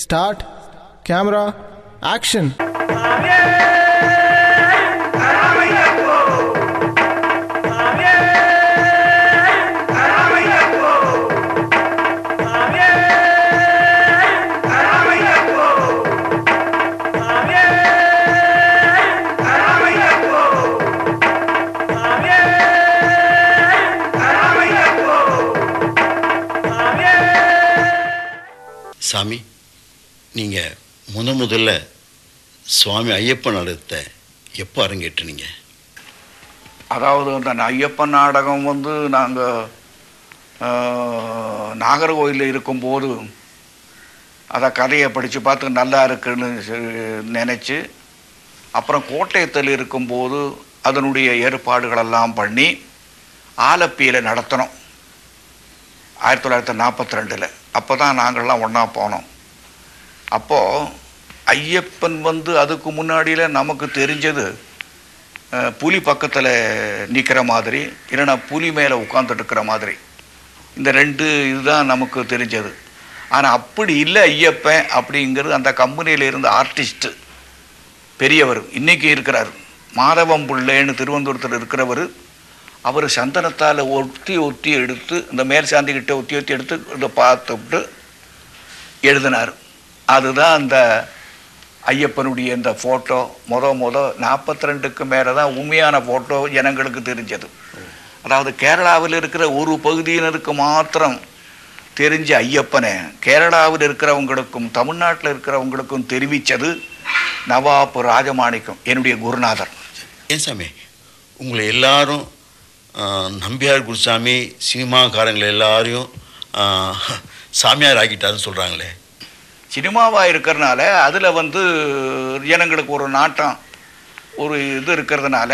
Start, camera, action. சாமி, நீங்கள் முதல்ல சுவாமி ஐயப்பன் நாடகத்தை எப்போ அரங்கேற்றினீங்க? அதாவது அந்த ஐயப்பன் நாடகம் நாங்கள் நாகர்கோயிலில் இருக்கும்போது அதை கதையை படித்து பார்த்து நல்லா இருக்குன்னு நினச்சி, அப்புறம் கோட்டயத்தில் இருக்கும்போது அதனுடைய ஏற்பாடுகளெல்லாம் பண்ணி ஆலப்பியில் நடத்தினோம் 1942. அப்போ தான் நாங்கள்லாம் ஒன்றா போனோம். அப்போது ஐயப்பன் அதுக்கு முன்னாடியில் நமக்கு தெரிஞ்சது புலி பக்கத்தில் நிற்கிற மாதிரி, இல்லைன்னா புலி மேலே உட்காந்துட்டு இருக்கிற மாதிரி, இந்த ரெண்டு இதுதான் நமக்கு தெரிஞ்சது. ஆனால் அப்படி இல்லை ஐயப்பன் அப்படிங்கிறது அந்த கம்பெனியில் இருந்த ஆர்டிஸ்ட்டு பெரியவர் இன்றைக்கி இருக்கிறார், மாதவம் பிள்ளைன்னு திருவனந்தபுரத்தில் இருக்கிறவர். அவர் சந்தனத்தால் ஒத்தி எடுத்து இந்த மேல் சாந்திக்கிட்ட ஒத்தி எடுத்து இதை பார்த்துவிட்டு எழுதினார். அதுதான் அந்த ஐயப்பனுடைய இந்த ஃபோட்டோ. 42க்கு மேலே தான் உண்மையான ஃபோட்டோ ஜனங்களுக்கு தெரிஞ்சது. அதாவது கேரளாவில் இருக்கிற ஒரு பகுதியினருக்கு மாத்திரம் தெரிஞ்ச ஐயப்பனை கேரளாவில் இருக்கிறவங்களுக்கும் தமிழ்நாட்டில் இருக்கிறவங்களுக்கும் தெரிவித்தது நவாப் ராஜமாணிக்கம், என்னுடைய குருநாதர். ஏன் சாமி, உங்களை எல்லாரும் நம்பியார் குருசாமி சினிமாக்காரங்களை எல்லாரையும் சாமியார் ஆக்கிட்டாருன்னு சொல்கிறாங்களே? சினிமாவாக இருக்கிறதுனால அதில் ஜனங்களுக்கு ஒரு நாட்டம், ஒரு இது இருக்கிறதுனால,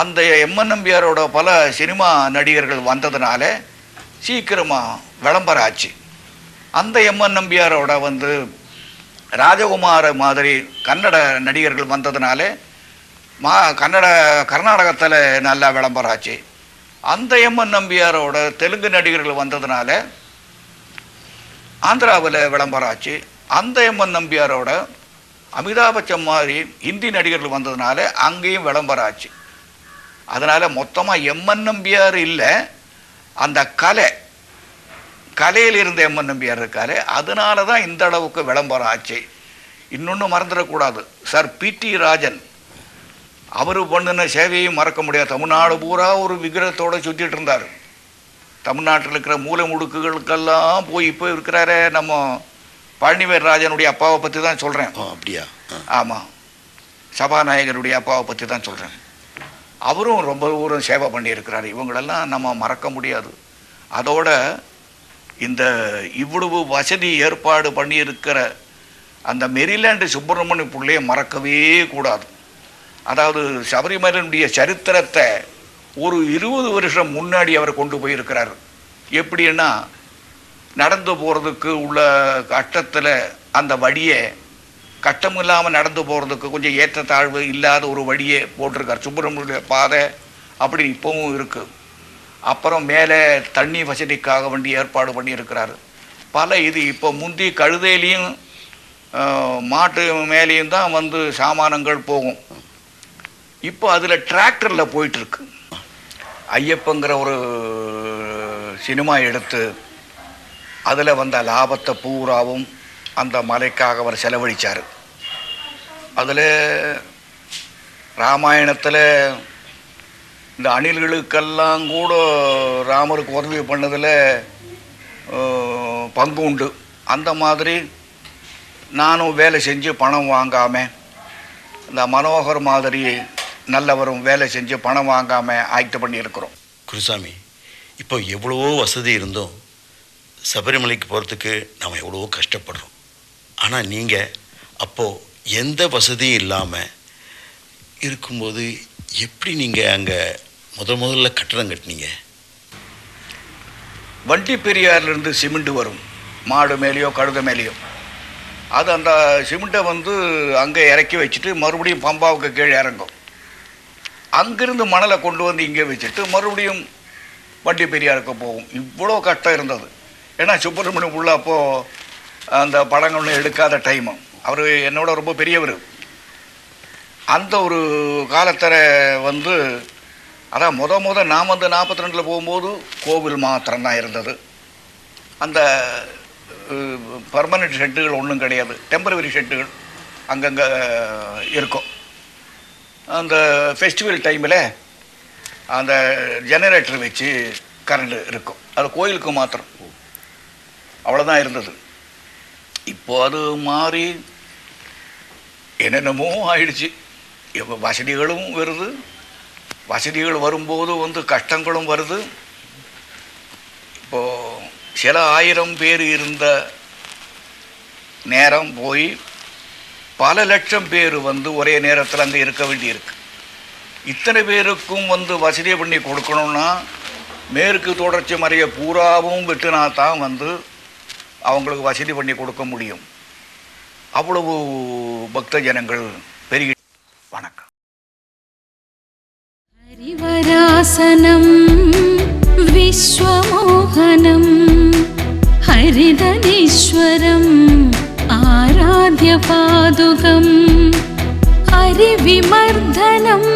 அந்த எம்என் நம்பியாரோட பல சினிமா நடிகர்கள் வந்ததுனால சீக்கிரமாக விளம்பரம் ஆச்சு. அந்த எம்என் நம்பியாரோட ராஜகுமார மாதிரி கன்னட நடிகர்கள் வந்ததுனால கர்நாடகத்தில் நல்லா விளம்பரம் ஆச்சு. அந்த எம்என் நம்பியாரோட தெலுங்கு நடிகர்கள் வந்ததுனால ஆந்திராவில் விளம்பரம் ஆச்சு. அந்த எம்என் நம்பியாரோட அமிதாப் பச்சன் மாதிரி ஹிந்தி நடிகர்கள் வந்ததுனால அங்கேயும் விளம்பரம் ஆச்சு. அதனால் மொத்தமாக எம்என் நம்பியார் இல்லை, அந்த கலையில் இருந்த எம்என் நம்பியார் இருக்காரு. அதனால தான் இந்த அளவுக்கு விளம்பரம் ஆச்சு. இன்னொன்று மறந்துடக்கூடாது, சார் பிடி ராஜன் அவர் பண்ணின சேவையும் மறக்க முடியாது. தமிழ்நாடு பூரா ஒரு விக்கிரகத்தோடு சுற்றிட்டு இருந்தார். தமிழ்நாட்டில் இருக்கிற மூலை முடுக்குகளுக்கெல்லாம் போய் இப்போ இருக்கிறாரே, நம்ம பழனிவேல் ராஜனுடைய அப்பாவை பற்றி தான் சொல்கிறேன். அப்படியா? ஆமாம், சபாநாயகருடைய அப்பாவை பற்றி தான் சொல்கிறேன். அவரும் ரொம்ப தூரம் சேவை பண்ணியிருக்கிறார். இவங்களெல்லாம் நம்ம மறக்க முடியாது. அதோட இந்த இவ்வளவு வசதி ஏற்பாடு பண்ணியிருக்கிற அந்த மெரிலாண்டு சுப்பிரமணிய பிள்ளையை மறக்கவே கூடாது. அதாவது சபரிமலையினுடைய சரித்திரத்தை ஒரு 20 வருஷம் முன்னாடி அவர் கொண்டு போயிருக்கிறார். எப்படின்னா, நடந்து போகிறதுக்கு உள்ள கட்டத்தில் அந்த வழியை கட்டம் இல்லாமல் நடந்து போகிறதுக்கு கொஞ்சம் ஏற்றத்தாழ்வு இல்லாத ஒரு வழியை போட்டிருக்கார். சுப்பிரமணிய பாதை அப்படி இப்போவும் இருக்குது. அப்புறம் மேலே தண்ணி வசதிக்காக வேண்டி ஏற்பாடு பண்ணியிருக்கிறார். பல இது இப்போ முந்தி கழுதையிலையும் மாட்டு மேலேயும் தான் சாமானங்கள் போகும். இப்போ அதில் டிராக்டரில் போயிட்டுருக்கு. ஐயப்பங்கிற ஒரு சினிமா எடுத்து அதில் லாபத்தை பூராவும் அந்த மலைக்காக அவர் செலவழித்தார். அதில் ராமாயணத்தில் இந்த அணில்களுக்கெல்லாம் கூட ராமருக்கு உதவி பண்ணதில் பங்கு உண்டு. அந்த மாதிரி நானும் வேலை செஞ்சு பணம் வாங்காமல், இந்த மனோகர் மாதிரி நல்லவரும் வேலை செஞ்சு பணம் வாங்காமல் ஆயத்து பண்ணியிருக்கிறோம். குருசாமி, இப்போ எவ்வளவோ வசதி இருந்தோம் சபரிமலைக்கு போகிறதுக்கு நாம் எவ்வளவோ கஷ்டப்படுறோம். ஆனால் நீங்கள் அப்போது எந்த வசதியும் இல்லாமல் இருக்கும்போது எப்படி நீங்கள் அங்கே முதல்ல கட்டடம் கட்டினீங்க? வண்டி பெரியார்லேருந்து சிமெண்ட் வரும், மாடு மேலேயோ கழுத மேலேயோ. அது அந்த சிமெண்ட்டை அங்கே இறக்கி வச்சுட்டு மறுபடியும் பம்பாவுக்கு கீழே இறங்கும். அங்கிருந்து மணலை கொண்டு இங்கே வச்சுட்டு மறுபடியும் வண்டி பெரியாருக்கு போகும். இவ்வளோ கஷ்டம் இருந்தது. ஏன்னா சுப்பிரமணியம் உள்ள அப்போது அந்த படங்கள் எடுக்காத டைமு. அவர் என்னோட ரொம்ப பெரியவர். அந்த ஒரு காலத்தில் வந்து அதான் நான் வந்து 42 போகும்போது கோவில் மாத்திரம்தான் இருந்தது. அந்த பர்மனெண்ட் ஷெட்டுகள் ஒன்றும் கிடையாது, டெம்பரவரி ஷெட்டுகள் அங்கங்கே இருக்கும். அந்த ஃபெஸ்டிவல் டைமில் அந்த ஜெனரேட்டர் வச்சு கரண்ட் இருக்கும், அது கோயிலுக்கு மாத்திரம், அவ்வளோதான் இருந்தது. இப்போ அது மாறி என்னென்னமோ ஆயிடுச்சு. இப்போ வசதிகளும் வருது, வசதிகள் வரும்போது வந்து கஷ்டங்களும் வருது. இப்போது சில 1000 பேர் இருந்த நேரம் போய் பல லட்சம் பேர் வந்து ஒரே நேரத்தில் அங்கே இருக்க வேண்டியிருக்கு. இத்தனை பேருக்கும் வந்து வசதியை பண்ணி கொடுக்கணும்னா மேற்கு தொடர்ச்சி மலையை பூராவும் வெட்டினா தான் வந்து அவங்களுக்கு வசதி பண்ணி கொடுக்க முடியும். அவ்வளவு பக்த ஜனங்கள் பெருகி. வணக்கம். ஹரிவராசனம் விஸ்வமோகனம் ஹரிதனீஸ்வரம் ஆராத்ய பாதுகம் ஹரிவிமர்தனம்